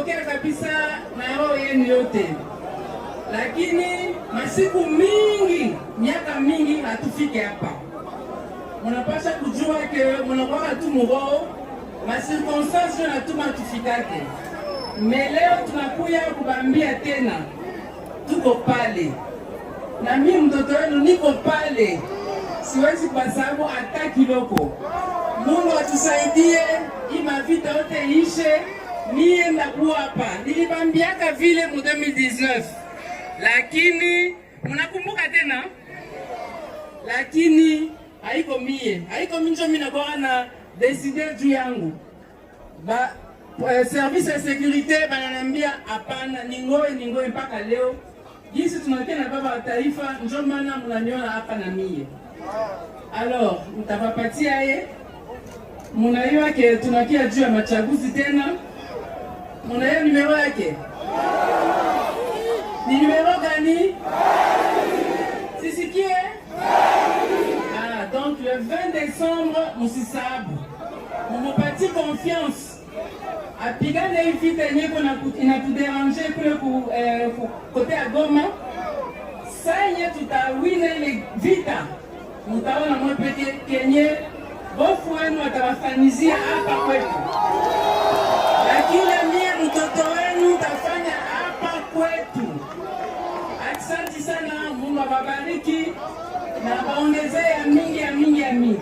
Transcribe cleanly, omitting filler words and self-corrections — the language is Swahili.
tunawapokea kabisa na roho yenu yote, lakini masiku mingi, miaka mingi hatufike hapa. Mnapasha kujua ke mnakuwa tu mroho, ma circonstances yanatuma tufikake. Leo tunakuya kubambia tena, tuko pale. Na mimi mtoto wenu niko pale. Siwezi kwa sababu hata kiloko. Mungu atusaidie, hii mavita yote ishe, mie ndakuwa hapa. Nilibambiaka vile mu 2019. Lakini mnakumbuka tena? Lakini haiko mie njo mimi nakuwa na decider juu yangu. Service ya securite bananiambia hapana, ningoe mpaka leo. Jinsi tunakia na baba wa taifa, njo maana mnaniona hapa na mie. Alors, mtapapatia ye. Mnaiwa ke tunakia juu ya machaguzi tena. Mnaiwa numero yake? Ni numero gani? Sisikie? Donc le 20 décembre, msisabu. Mupati confiance. Apigane hii vita yenye inatuderange kule kote ya Goma. Sanye tutawina ile vita. Mutaona mwe peke kenye bofu wenu watawafanyizia hapa kwetu. Lakini mie mtoto wenu tafanya hapa kwetu. Asante sana, Mungu awabariki na waongezee mingi.